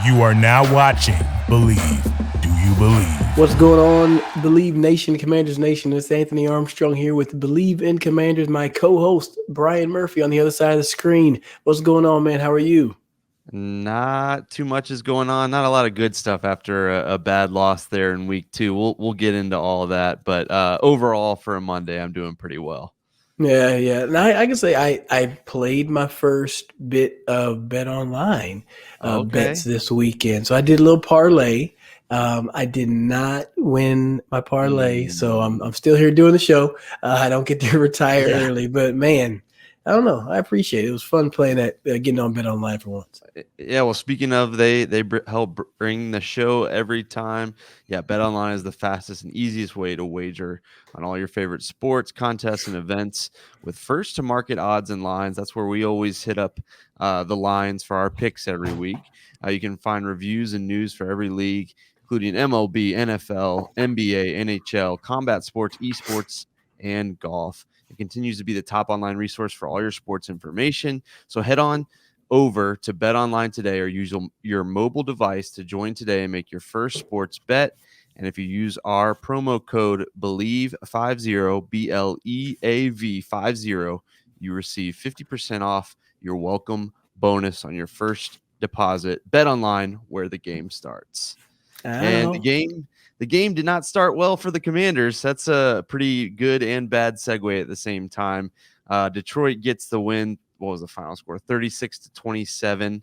You are now watching Believe. Do you believe? What's going on, Believe Nation, Commanders Nation? It's Anthony Armstrong here with Believe in Commanders, my co-host, Brian Murphy, on the other side of the screen. What's going on, man? How are you? Not too much is going on. Not a lot of good stuff after a bad loss there in week 2. We'll get into all of that, but overall for a Monday, I'm doing pretty well. Yeah. And I can say I played my first bit of Bet Online bets this weekend. So I did a little parlay. I did not win my parlay, so I'm still here doing the show. I don't get to retire early, but man, I don't know. I appreciate it. It was fun playing that, getting on Bet Online for once. Yeah, well, speaking of, they help bring the show every time. Yeah, Bet Online is the fastest and easiest way to wager on all your favorite sports, contests, and events with first-to-market odds and lines. That's where we always hit up the lines for our picks every week. You can find reviews and news for every league, including MLB, NFL, NBA, NHL, combat sports, esports, and golf. It continues to be the top online resource for all your sports information. So head on over to Bet Online today or use your mobile device to join today and make your first sports bet. And if you use our promo code BELIEVE50, BLEAV50, you receive 50% off your welcome bonus on your first deposit. Bet Online, where the game starts. And the game did not start well for the Commanders. That's a pretty good and bad segue at the same time. Detroit gets the win. What was the final score? 36-27.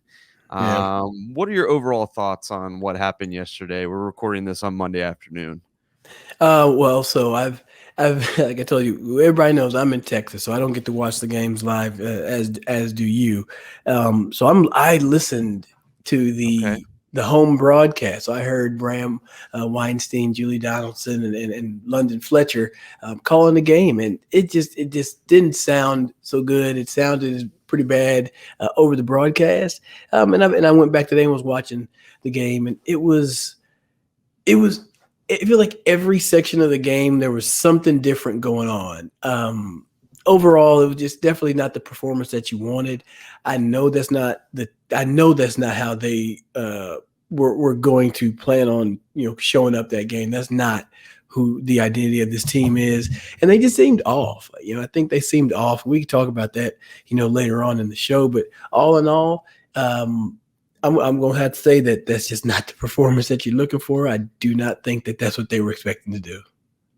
What are your overall thoughts on what happened yesterday? We're recording this on Monday afternoon. So I've like I told you, everybody knows I'm in Texas, so I don't get to watch the games live as do you. So I listened to the home broadcast. So I heard Bram Weinstein, Julie Donaldson, and London Fletcher calling the game, and it just didn't sound so good. It sounded pretty bad over the broadcast. And I went back today and was watching the game, and it feel like every section of the game there was something different going on. Overall, it was just definitely not the performance that you wanted. I know that's not how they were going to plan on showing up that game. That's not who the identity of this team is, and they just seemed off. I think they seemed off. We can talk about that later on in the show, but all in all, I'm going to have to say that that's just not the performance that you're looking for. I do not think that that's what they were expecting to do.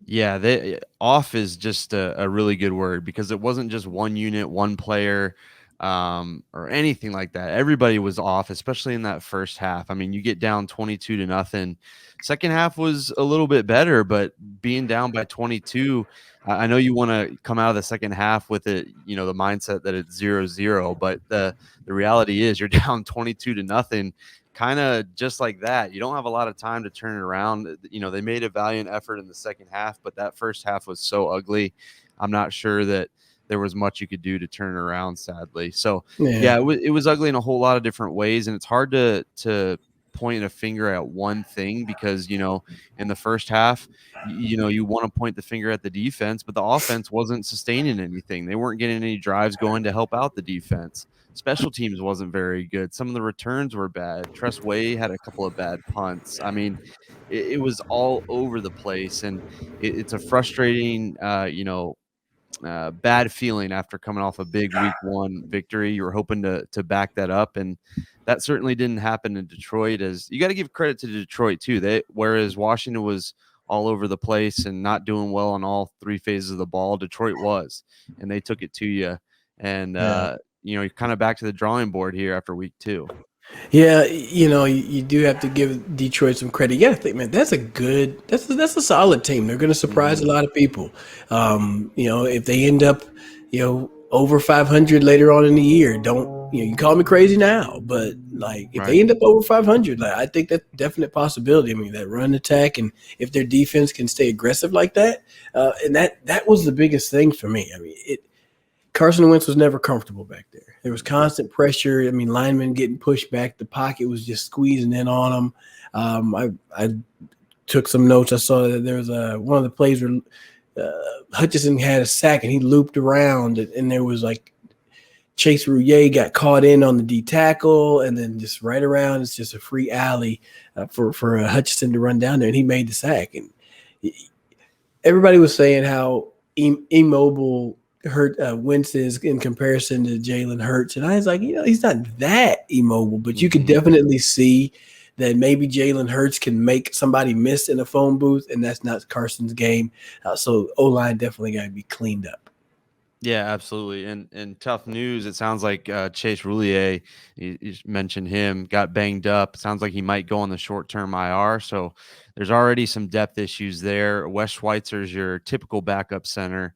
Yeah, off is just a really good word, because it wasn't just one unit, one player, or anything like that. Everybody was off, especially in that first half. I mean, you get down 22-0. Second half was a little bit better, but being down by 22, I know you want to come out of the second half with it, the mindset that it's 0-0, but the reality is you're down 22-0. Kind of just like that. You don't have a lot of time to turn it around. They made a valiant effort in the second half, but that first half was so ugly. I'm not sure that there was much you could do to turn it around, sadly. So, yeah, it was ugly in a whole lot of different ways, and it's hard to point a finger at one thing because, in the first half, you want to point the finger at the defense, but the offense wasn't sustaining anything. They weren't getting any drives going to help out the defense. Special teams wasn't very good. Some of the returns were bad. Tress Way had a couple of bad punts. I mean, it was all over the place, and it's a frustrating, bad feeling after coming off a big week 1 victory. You were hoping to back that up, and that certainly didn't happen in Detroit. As you got to give credit to Detroit too. Whereas Washington was all over the place and not doing well on all 3 phases of the ball, Detroit was, and they took it to you. And you're kind of back to the drawing board here after week 2. Yeah, you do have to give Detroit some credit. You got to think, man, that's a solid team. They're going to surprise a lot of people. If they end up, over 500 later on in the year, you can call me crazy now, but if they end up over 500, I think that's a definite possibility. I mean, that run attack, and if their defense can stay aggressive like that, and that was the biggest thing for me. I mean, Carson Wentz was never comfortable back there. There was constant pressure. I mean, linemen getting pushed back. The pocket was just squeezing in on them. I took some notes. I saw that there was one of the plays where Hutchinson had a sack and he looped around, and there was Chase Rouillet got caught in on the D tackle, and then just right around, it's just a free alley for Hutchinson to run down there, and he made the sack. And everybody was saying how immobile Winston is in comparison to Jalen Hurts, and I was like, he's not that immobile, but you could definitely see that maybe Jalen Hurts can make somebody miss in a phone booth, and that's not Carson's game. So O-line definitely got to be cleaned up. Yeah, absolutely. And tough news. It sounds like Chase Roulier, you mentioned him, got banged up. It sounds like he might go on the short-term IR. So there's already some depth issues there. Wes Schweitzer's your typical backup center.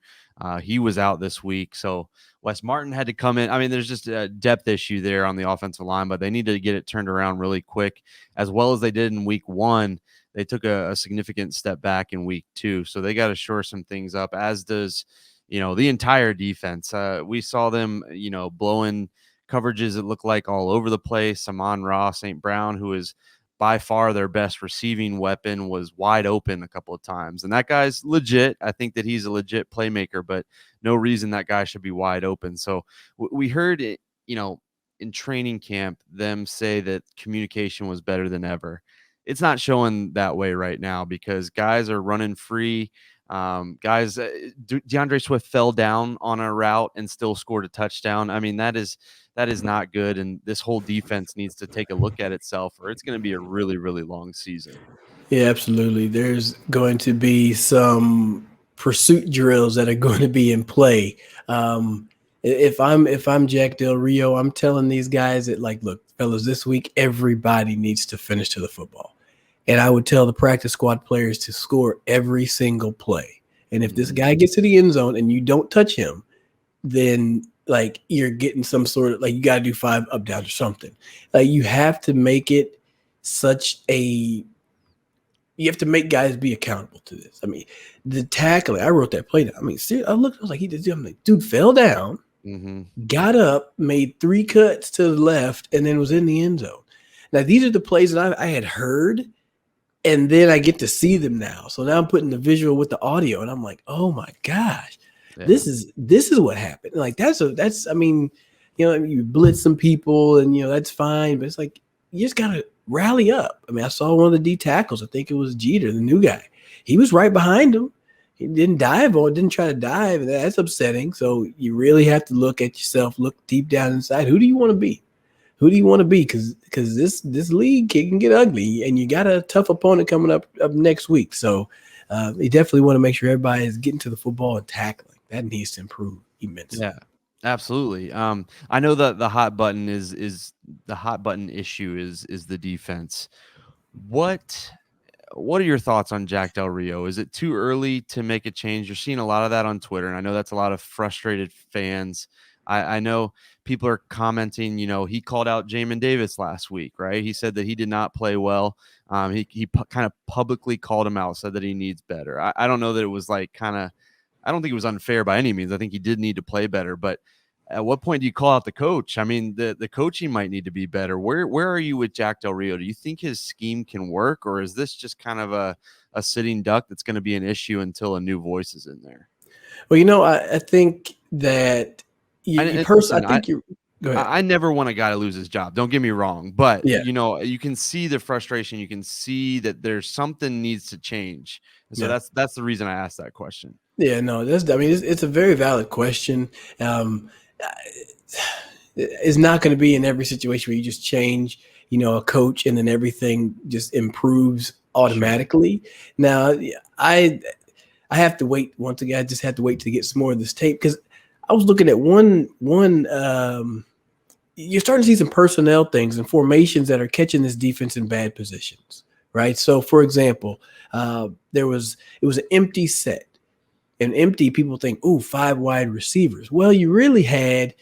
He was out this week. So Wes Martin had to come in. I mean, there's just a depth issue there on the offensive line, but they need to get it turned around really quick, as well as they did in week 1. They took a significant step back in week 2. So they got to shore some things up, as does the entire defense. We saw them, blowing coverages that look like all over the place. Amon-Ra St. Brown, who is by far their best receiving weapon, was wide open a couple of times. And that guy's legit. I think that he's a legit playmaker, but no reason that guy should be wide open. So we heard it, in training camp, them say that communication was better than ever. It's not showing that way right now because guys are running free. DeAndre Swift fell down on a route and still scored a touchdown. I mean, that is not good. And this whole defense needs to take a look at itself, or it's going to be a really, really long season. Yeah, absolutely. There's going to be some pursuit drills that are going to be in play. If I'm Jack Del Rio, I'm telling these guys that, like, look, fellas, this week everybody needs to finish to the football. And I would tell the practice squad players to score every single play. And if this guy gets to the end zone and you don't touch him, then like you're getting some sort of, like, you got to do 5 up, down, or something. You have to make it you have to make guys be accountable to this. I mean, the tackling, I wrote that play down. I mean, seriously, I was like, I'm like, dude fell down, got up, made 3 cuts to the left, and then was in the end zone. Now, these are the plays that I had heard, and then I get to see them now. So now I'm putting the visual with the audio, and I'm like, oh my gosh, this is what happened. Like I mean, you blitz some people, and that's fine, but it's like you just gotta rally up. I mean, I saw one of the D tackles. I think it was Jeter, the new guy. He was right behind him. He didn't dive or didn't try to dive, and that's upsetting. So you really have to look at yourself, look deep down inside. Who do you want to be? Who do you want to be? Because this league can get ugly, and you got a tough opponent coming up next week. So you definitely want to make sure everybody is getting to the football and tackling. That needs to improve immensely. Yeah, absolutely. I know that the hot button is the hot button issue is the defense. What are your thoughts on Jack Del Rio? Is it too early to make a change? You're seeing a lot of that on Twitter, and I know that's a lot of frustrated fans. I know people are commenting, he called out Jamin Davis last week, right? He said that he did not play well. He kind of publicly called him out, said that he needs better. I don't know that it was like I don't think it was unfair by any means. I think he did need to play better, but at what point do you call out the coach? I mean, the coaching might need to be better. Where are you with Jack Del Rio? Do you think his scheme can work, or is this just kind of a sitting duck that's going to be an issue until a new voice is in there? Well, I think that I never want a guy to lose his job. Don't get me wrong, but you can see the frustration. You can see that there's something needs to change. So that's the reason I asked that question. Yeah, no, it's a very valid question. It's not going to be in every situation where you just change, a coach and then everything just improves automatically. Sure. Now, I have to wait. Once again, I just have to wait to get some more of this tape, because I was looking at one. You're starting to see some personnel things and formations that are catching this defense in bad positions, right? So, for example, it was an empty set. And empty, people think, 5 wide receivers. Well, you really had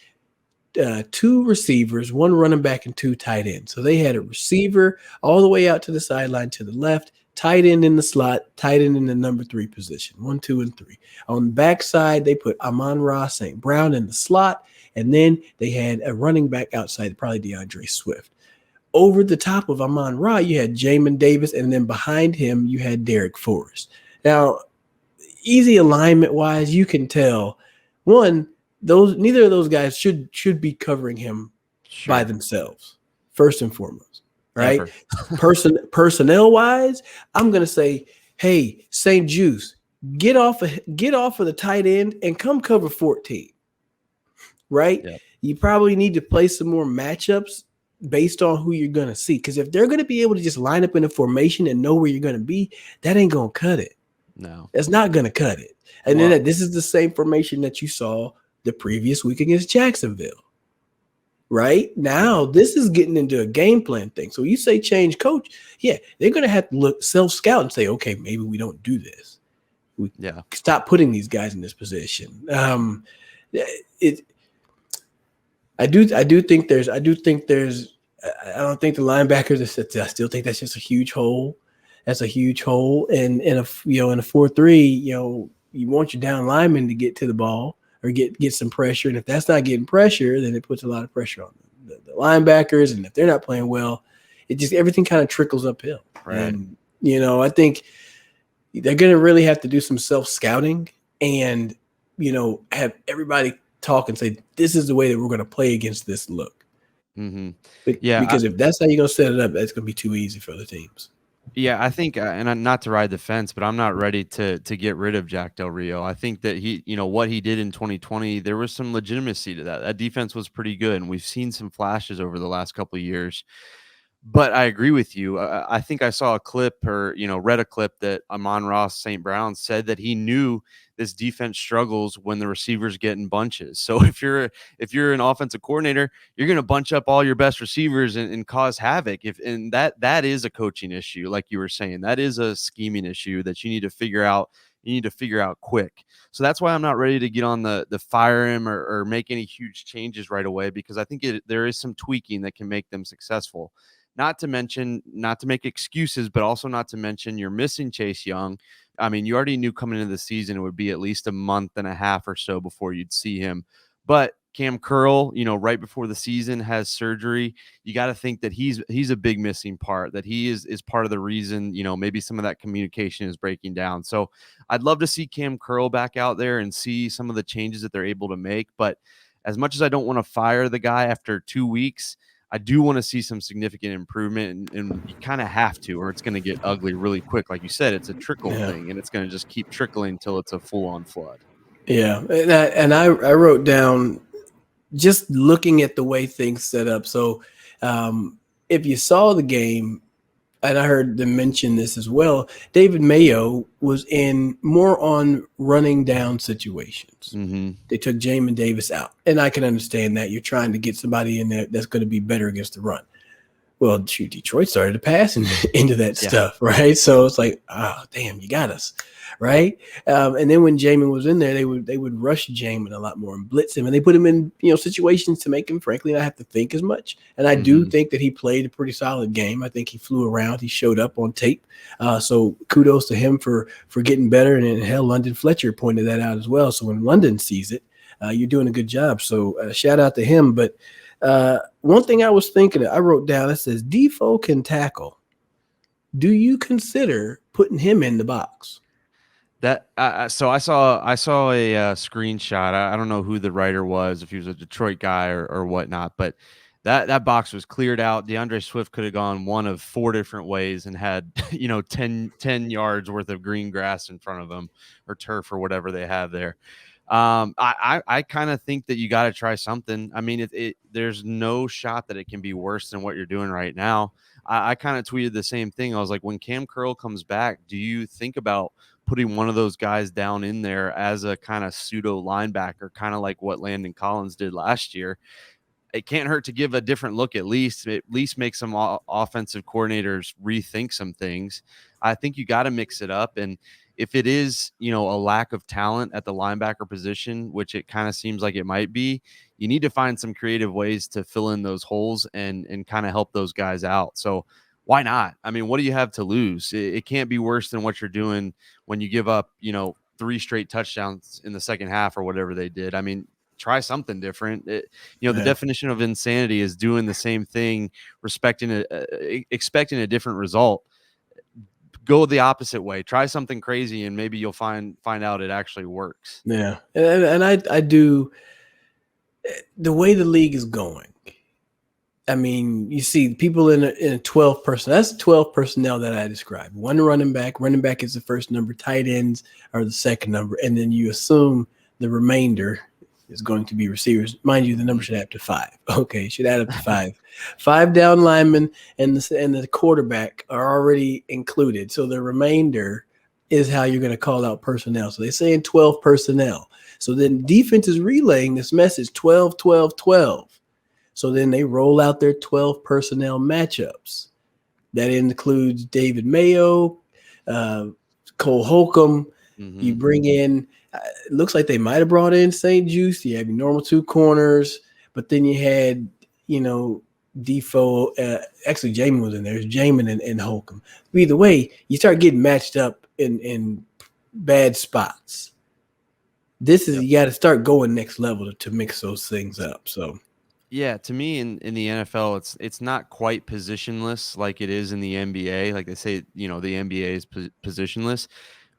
2 receivers, 1 running back, and 2 tight ends. So they had a receiver all the way out to the sideline to the left, tight end in the slot, tight end in the number 3 position, 1, 2, and 3. On the backside, they put Amon-Ra St. Brown in the slot, and then they had a running back outside, probably DeAndre Swift. Over the top of Amon-Ra, you had Jamin Davis, and then behind him, you had Derek Forrest. Now, easy alignment-wise, you can tell, one, neither of those guys should be covering him by Sure. themselves, first and foremost, right? Ever. Personnel wise, I'm gonna say, hey, St. Juice, get off of the tight end and come cover 14, right? Yep. You probably need to play some more matchups based on who you're gonna see. Because if they're gonna be able to just line up in a formation and know where you're gonna be, that ain't gonna cut it. No. That's not gonna cut it. And Well, then this is the same formation that you saw the previous week against Jacksonville. Right now, this is getting into a game plan thing. So you say change coach, yeah, they're gonna have to look self scout and say, okay, maybe we don't do this. We yeah. stop putting these guys in this position. It, I do think there's, I don't think the linebackers. I still think that's just a huge hole. That's a huge hole, and in a 4-3, you want your down lineman to get to the ball or get some pressure. And if that's not getting pressure, then it puts a lot of pressure on the linebackers. And if they're not playing well, it just everything kind of trickles uphill. Right. And I think they're going to really have to do some self scouting and have everybody talk and say this is the way that we're going to play against this look. Mm-hmm. Because if that's how you're going to set it up, that's going to be too easy for other teams. Yeah, I think, and not to ride the fence, but I'm not ready to get rid of Jack Del Rio. I think that he, what he did in 2020, there was some legitimacy to that. That defense was pretty good, and we've seen some flashes over the last couple of years. But I agree with you. I think I saw a clip or, read a clip that Amon-Ra St. Brown said that he knew this defense struggles when the receivers get in bunches. So if you're an offensive coordinator, you're going to bunch up all your best receivers and cause havoc. And that is a coaching issue, like you were saying. That is a scheming issue that you need to figure out. You need to figure out quick. So that's why I'm not ready to get on the fire him or make any huge changes right away, because I think there is some tweaking that can make them successful. Not to make excuses, but also not to mention you're missing Chase Young. I mean, you already knew coming into the season it would be at least a month and a half or so before you'd see him. But Cam Curl, right before the season has surgery. You got to think that he's a big missing part, that he is part of the reason, maybe some of that communication is breaking down. So I'd love to see Cam Curl back out there and see some of the changes that they're able to make. But as much as I don't want to fire the guy after 2 weeks, I do want to see some significant improvement, and you kind of have to, or it's going to get ugly really quick. Like you said, it's a trickle thing, and it's going to just keep trickling until it's a full-on flood. Yeah, and I wrote down just looking at the way things set up. So if you saw the game, and I heard them mention this as well, David Mayo was in more on running down situations. Mm-hmm. They took Jamin Davis out. And I can understand that. You're trying to get somebody in there that's going to be better against the run. Well, Detroit started to pass into that stuff, right? So it's like, oh, damn, you got us, right? And then when Jamin was in there, they would rush Jamin a lot more and blitz him, and they put him in situations to make him, frankly, not have to think as much. And I do think that he played a pretty solid game. I think he flew around, he showed up on tape. So kudos to him for getting better. And hell, London Fletcher pointed that out as well. So when London sees it, you're doing a good job. So shout out to him, but. One thing I was thinking, I wrote down, it says Defoe can tackle. Do you consider putting him in the box? That so I saw a screenshot. I don't know who the writer was, if he was a Detroit guy or whatnot, but that box was cleared out. DeAndre Swift could have gone one of 4 different ways and had 10 yards worth of green grass in front of him, or turf, or whatever they have there. I kind of think that you got to try something. I mean, there's no shot that it can be worse than what you're doing right now. I kind of tweeted the same thing. I was like, when Cam Curl comes back, do you think about putting one of those guys down in there as a kind of pseudo linebacker, kind of like what Landon Collins did last year? It can't hurt to give a different look, at least make some offensive coordinators rethink some things. I think you got to mix it up. And if it is, a lack of talent at the linebacker position, which it kind of seems like it might be, you need to find some creative ways to fill in those holes and kind of help those guys out. So why not? I mean, what do you have to lose? It can't be worse than what you're doing when you give up, 3 straight touchdowns in the second half or whatever they did. I mean, try something different. The definition of insanity is doing the same thing, expecting a different result. Go the opposite way. Try something crazy, and maybe you'll find out it actually works. Yeah, and I do. the way the league is going, I mean, you see people in a 12 person. That's 12 personnel that I described. One running back. Running back is the first number. Tight ends are the second number, and then you assume the remainder is going to be receivers. Mind you, the number should add up to five. Okay, it should add up to five. Five down linemen and the quarterback are already included. So the remainder is how you're going to call out personnel. So they're saying 12 personnel. So then defense is relaying this message 12, 12, 12. So then they roll out their 12 personnel matchups. That includes David Mayo, Cole Holcomb. Mm-hmm. You bring in, it looks like they might have brought in St. Juice. You have your normal two corners, but then you had, Defoe. Actually, Jamin was in there. It was Jamin and Holcomb. Either way, you start getting matched up in bad spots. This is, you got to start going next level to mix those things up. So. Yeah, to me in the NFL, it's not quite positionless like it is in the NBA. Like they say, the NBA is positionless,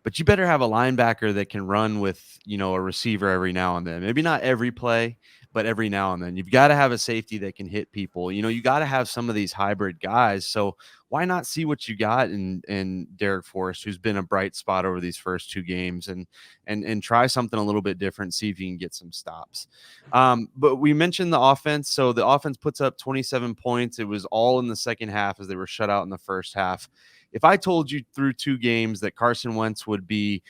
but you better have a linebacker that can run with, a receiver every now and then. Maybe not every play, but every now and then. You've got to have a safety that can hit people. You got to have some of these hybrid guys. So why not see what you got in Derek Forrest, who's been a bright spot over these first two games, and try something a little bit different, see if you can get some stops. But we mentioned the offense. So the offense puts up 27 points. It was all in the second half as they were shut out in the first half. If I told you through two games that Carson Wentz would be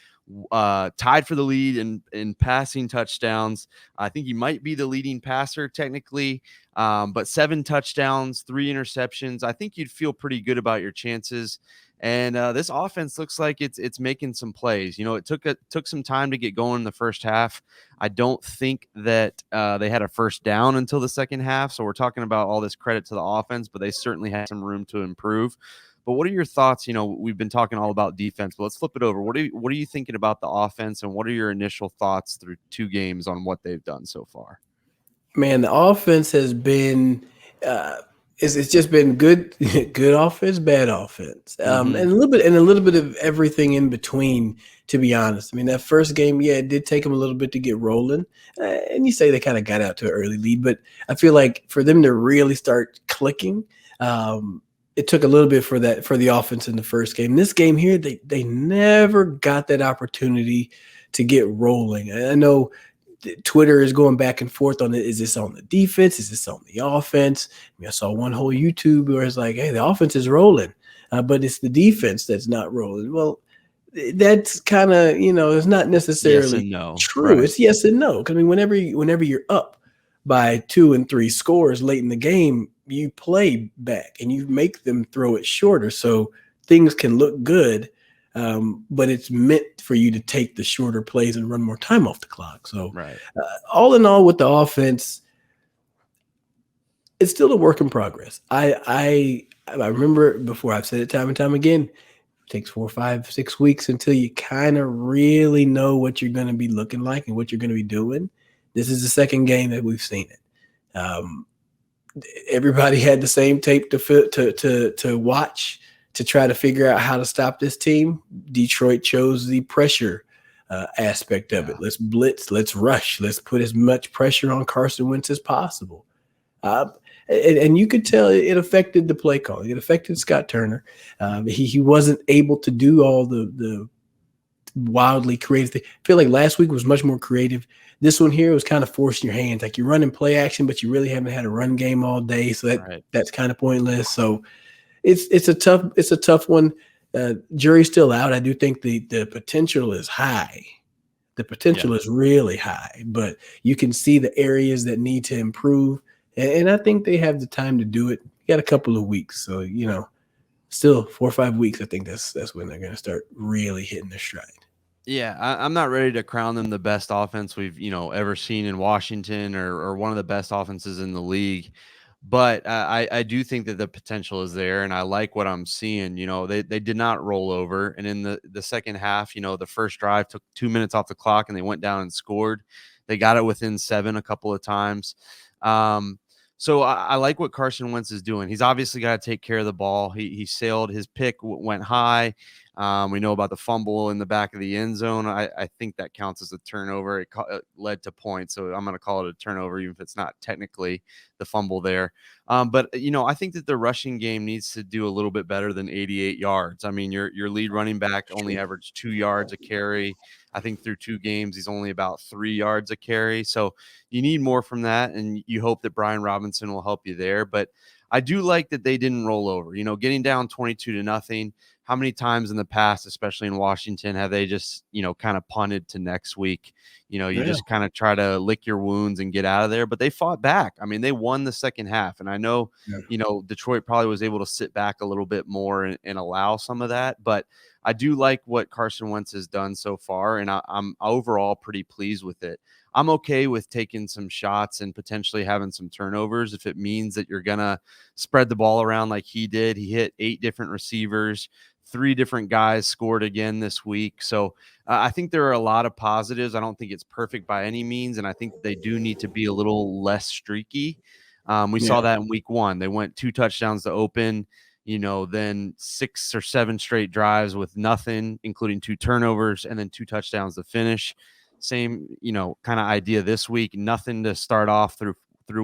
tied for the lead in passing touchdowns, I think he might be the leading passer technically, but 7 touchdowns, 3 interceptions, I think you'd feel pretty good about your chances. And this offense looks like it's making some plays. It took some time to get going in the first half. I don't think that they had a first down until the second half. So we're talking about all this credit to the offense, but they certainly had some room to improve. But what are your thoughts? We've been talking all about defense, but let's flip it over. What are you thinking about the offense, and what are your initial thoughts through 2 games on what they've done so far? Man, the offense has been it's just been good good offense, bad offense. Mm-hmm. And a little bit of everything in between, to be honest. I mean, that first game, yeah, it did take them a little bit to get rolling. And you say they kind of got out to an early lead, but I feel like for them to really start clicking, it took a little bit for the offense in the first game. This game here, they never got that opportunity to get rolling. I know Twitter is going back and forth on it. Is this on the defense? Is this on the offense? I saw one whole YouTube where it's like, hey, the offense is rolling, but it's the defense that's not rolling. Well, that's kind of, it's not necessarily yes and no. True. Right. It's yes and no. Because I mean, whenever you're up by 2 and 3 scores late in the game, you play back and you make them throw it shorter, so things can look good. But it's meant for you to take the shorter plays and run more time off the clock. So, right. All in all, with the offense, it's still a work in progress. I remember before, I've said it time and time again. It takes 4, 5, 6 weeks until you kind of really know what you're going to be looking like and what you're going to be doing. This is the second game that we've seen it. Everybody had the same tape to watch, to try to figure out how to stop this team. Detroit chose the pressure aspect of it. Let's blitz, let's rush, let's put as much pressure on Carson Wentz as possible. And you could tell it affected the play calling. It affected Scott Turner. He wasn't able to do all the wildly creative thing. I feel like last week was much more creative. This one here was kind of forcing your hands. Like you're running play action, but you really haven't had a run game all day. So that's kind of pointless. So it's a tough one. Jury's still out. I do think the potential is high. The potential is really high, but you can see the areas that need to improve. And I think they have the time to do it. You got a couple of weeks. So, still 4 or 5 weeks. I think that's when they're going to start really hitting their stride. Yeah, I'm not ready to crown them the best offense we've ever seen in Washington or one of the best offenses in the league, but I do think that the potential is there, and I like what I'm seeing. They did not roll over, and in the second half, the first drive took 2 minutes off the clock, and they went down and scored. They got it within 7 a couple of times. So I like what Carson Wentz is doing. He's obviously got to take care of the ball. He sailed. His pick went high. We know about the fumble in the back of the end zone. I think that counts as a turnover. It led to points, so I'm going to call it a turnover, even if it's not technically the fumble there. But I think that the rushing game needs to do a little bit better than 88 yards. I mean, your lead running back only averaged 2 yards a carry. I think through 2 games, he's only about 3 yards a carry. So you need more from that, and you hope that Brian Robinson will help you there. But I do like that they didn't roll over. Getting down 22-0. How many times in the past, especially in Washington, have they just, kind of punted to next week? You Yeah. just kind of try to lick your wounds and get out of there. But they fought back. I mean, they won the second half. And I know, Yeah. Detroit probably was able to sit back a little bit more and allow some of that. But I do like what Carson Wentz has done so far. And I'm overall pretty pleased with it. I'm okay with taking some shots and potentially having some turnovers if it means that you're going to spread the ball around like he did. He hit 8 different receivers. 3 different guys scored again this week. So I think there are a lot of positives. I don't think it's perfect by any means. And I think they do need to be a little less streaky. We Yeah. saw that in week 1. They went 2 touchdowns to open, then 6 or 7 straight drives with nothing, including 2 turnovers, and then 2 touchdowns to finish. Same, kind of idea this week. Nothing to start off through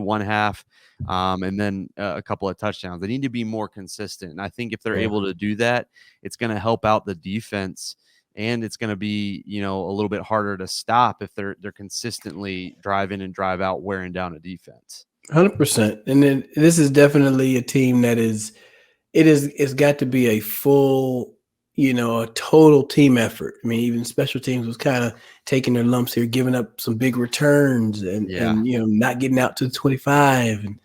one half, and then a couple of touchdowns. They need to be more consistent. And I think if they're Yeah. able to do that, it's going to help out the defense, and it's going to be, a little bit harder to stop if they're consistently drive in and drive out, wearing down a defense. 100%. And then this is definitely a team that it's got to be a full, a total team effort. I mean, even special teams was kind of taking their lumps here, giving up some big returns and Yeah. not getting out to the 25. And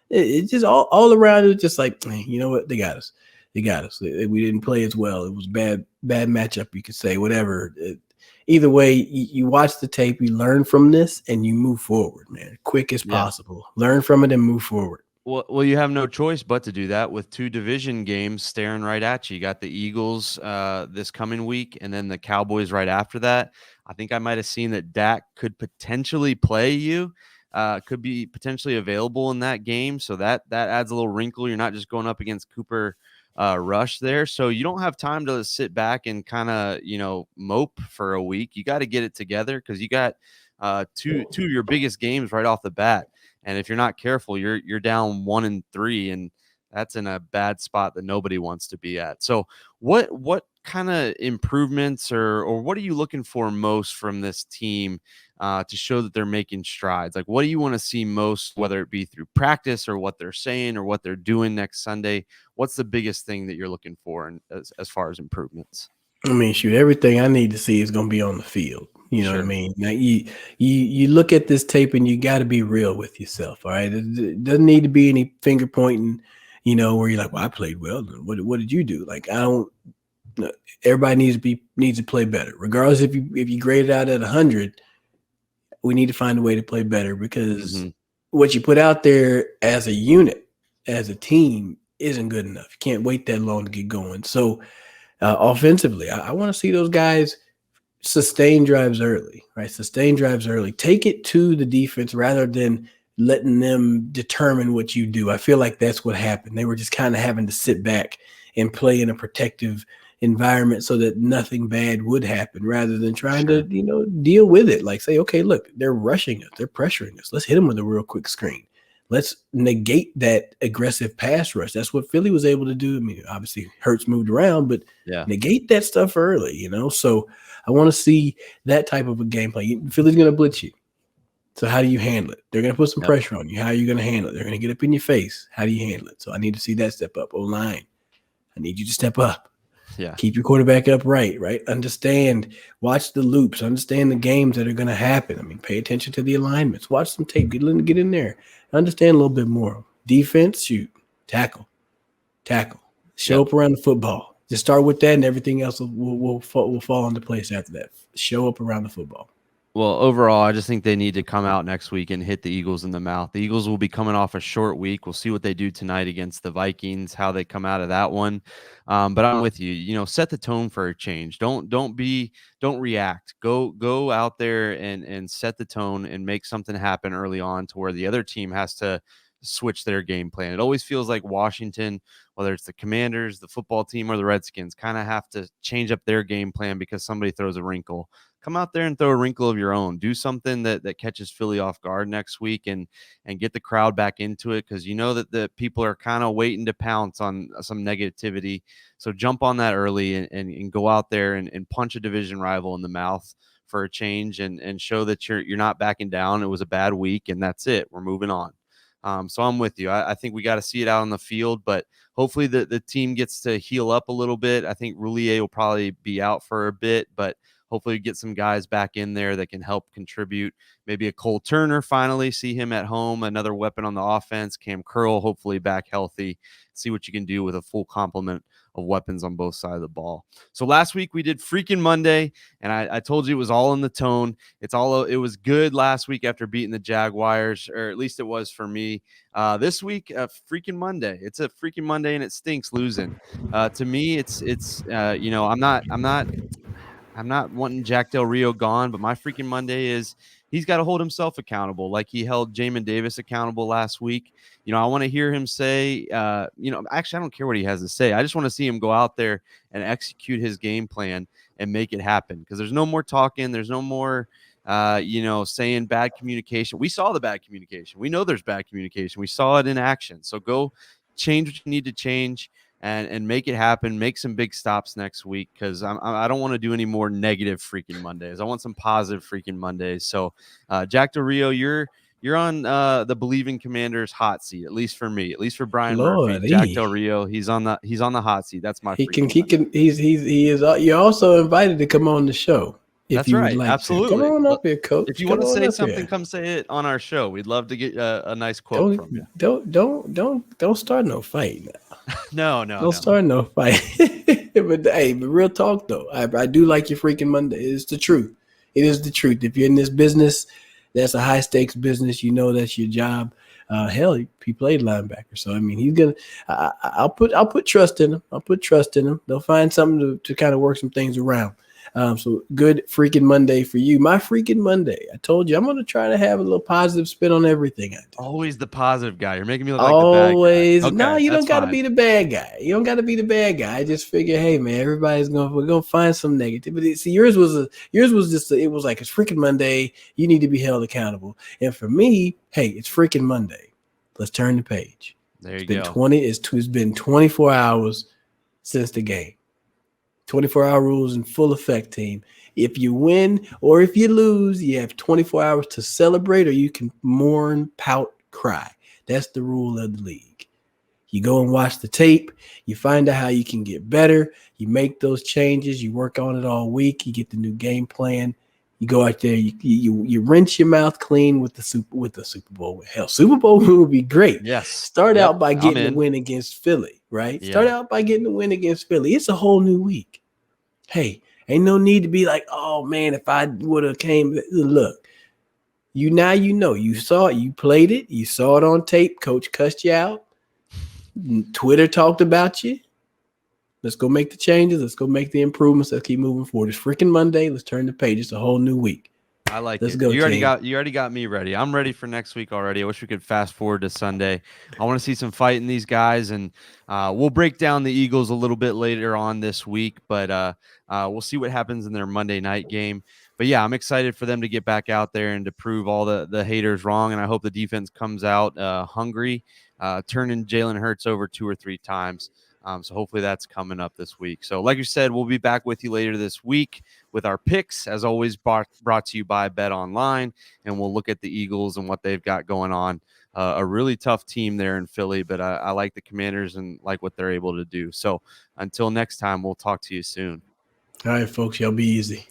it just all around it was just like, hey, you know what? They got us. They got us. We didn't play as well. It was bad matchup, you could say, whatever. Either way, you watch the tape, you learn from this, and you move forward, man, quick as Yeah. possible. Learn from it and move forward. Well, you have no choice but to do that with 2 division games staring right at you. You got the Eagles this coming week, and then the Cowboys right after that. I think I might have seen that Dak could potentially play you, could be potentially available in that game. So that adds a little wrinkle. You're not just going up against Cooper Rush there. So you don't have time to sit back and kind of, mope for a week. You got to get it together because you got two of your biggest games right off the bat. And if you're not careful, you're down 1-3, and that's in a bad spot that nobody wants to be at. So what kind of improvements or what are you looking for most from this team to show that they're making strides? Like, what do you want to see most, whether it be through practice or what they're saying or what they're doing next Sunday? What's the biggest thing that you're looking for as far as improvements? I mean, shoot, everything I need to see is going to be on the field. You know what I Sure. mean? Now, you look at this tape and you got to be real with yourself. All right, it doesn't need to be any finger pointing. Where you're like, "Well, I played well. What did you do?" Like, I don't. No, everybody needs to play better, regardless if you grade it out at 100. We need to find a way to play better because Mm-hmm. what you put out there as a unit, as a team, isn't good enough. You can't wait that long to get going. So offensively, I want to see those guys sustain drives early, right? Sustain drives early. Take it to the defense rather than letting them determine what you do. I feel like that's what happened. They were just kind of having to sit back and play in a protective environment so that nothing bad would happen rather than trying Sure. to, deal with it. Like say, okay, look, they're rushing us. They're pressuring us. Let's hit them with a real quick screen. Let's negate that aggressive pass rush. That's what Philly was able to do. I mean, obviously Hurts moved around, but Yeah. negate that stuff early, So I want to see that type of a gameplay. Philly's going to blitz you. So how do you handle it? They're going to put some Yep. pressure on you. How are you going to handle it? They're going to get up in your face. How do you handle it? So I need to see that step up. O-line, I need you to step up. Yeah. Keep your quarterback upright, right? Understand, watch the loops, understand the games that are going to happen. I mean, pay attention to the alignments. Watch some tape. Get in there. Understand a little bit more. Defense, shoot, tackle. Show Yep. up around the football. Just start with that, and everything else will fall into place after that. Show up around the football. Well, overall, I just think they need to come out next week and hit the Eagles in the mouth. The Eagles will be coming off a short week. We'll see what they do tonight against the Vikings, how they come out of that one. But I'm with you. Set the tone for a change. Don't react. Go out there and set the tone and make something happen early on to where the other team has to switch their game plan. It always feels like Washington, whether it's the Commanders, the football team, or the Redskins, kind of have to change up their game plan because somebody throws a wrinkle. Come out there and throw a wrinkle of your own. Do something that catches Philly off guard next week, and get the crowd back into it, because you know that the people are kind of waiting to pounce on some negativity. So jump on that early, and go out there and punch a division rival in the mouth for a change, and show that you're not backing down. It was a bad week, and that's it. We're moving on. So I'm with you. I think we got to see it out on the field, but hopefully the team gets to heal up a little bit. I think Roulier will probably be out for a bit, but hopefully get some guys back in there that can help contribute. Maybe a Cole Turner, finally see him at home, another weapon on the offense. Cam Curl, hopefully back healthy. See what you can do with a full complement of weapons on both sides of the ball. So last week we did Freaking Monday, and I told you it was all in the tone. It was good last week after beating the Jaguars, or at least it was for me. This week, Freaking Monday. It's a Freaking Monday, and it stinks losing. To me, it's I'm not wanting Jack Del Rio gone, but my Freaking Monday is he's got to hold himself accountable, like he held Jamin Davis accountable last week. I want to hear him say, actually, I don't care what he has to say. I just want to see him go out there and execute his game plan and make it happen, because there's no more talking. There's no more, saying bad communication. We saw the bad communication. We know there's bad communication. We saw it in action. So go change what you need to change, and make it happen. Make some big stops next week, because I don't want to do any more negative Freaking Mondays. I want some positive Freaking Mondays. So, Jack Del Rio, you're on the Believing Commanders hot seat, at least for me, at least for Brian Murphy. Jack Del Rio, he's on the hot seat. That's my he is. You're also invited to come on the show. That's right. Like absolutely. Come on up here, Coach. If you want to say something, come say it on our show. We'd love to get a nice quote from you. Don't start no fight now. No. Don't start no fight. but real talk though, I do like your Freaking Monday. It's the truth. It is the truth. If you're in this business, that's a high stakes business. You know that's your job. Hell, he played linebacker, so I mean he's gonna. I'll put trust in him. I'll put trust in him. They'll find something to kind of work some things around. So good Freaking Monday for you. My Freaking Monday. I told you I'm going to try to have a little positive spin on everything I do. Always the positive guy. You're making me look like the bad guy. Okay, no, you don't got to be the bad guy. You don't got to be the bad guy. I just figure, hey man, we're going to find some negativity. See, yours was just it was like it's Freaking Monday. You need to be held accountable. And for me, hey, it's Freaking Monday. Let's turn the page. There you go. It's been 24 hours since the game. 24-hour rules in full effect, team. If you win or if you lose, you have 24 hours to celebrate, or you can mourn, pout, cry. That's the rule of the league. You go and watch the tape. You find out how you can get better. You make those changes. You work on it all week. You get the new game plan. You go out there. You rinse your mouth clean with the Super Bowl. Hell, Super Bowl would be great. Yes. Start out by getting a win against Philly, right? Yeah. Start out by getting a win against Philly. It's a whole new week. Hey, ain't no need to be like, oh man, if I would have came. Look, you know, you saw it, you played it, you saw it on tape. Coach cussed you out. Twitter talked about you. Let's go make the changes. Let's go make the improvements. Let's keep moving forward. It's Freaking Monday. Let's turn the page. It's a whole new week. I like it. You already got me ready. I'm ready for next week already. I wish we could fast forward to Sunday. I want to see some fight in these guys, and we'll break down the Eagles a little bit later on this week, but we'll see what happens in their Monday night game. But yeah, I'm excited for them to get back out there and to prove all the haters wrong, and I hope the defense comes out hungry, turning Jalen Hurts over 2 or 3 times. So hopefully that's coming up this week. So like you said, we'll be back with you later this week with our picks, as always, brought to you by Bet Online, and we'll look at the Eagles and what they've got going on. A really tough team there in Philly, but I like the Commanders and like what they're able to do. So until next time, we'll talk to you soon. All right, folks, y'all be easy.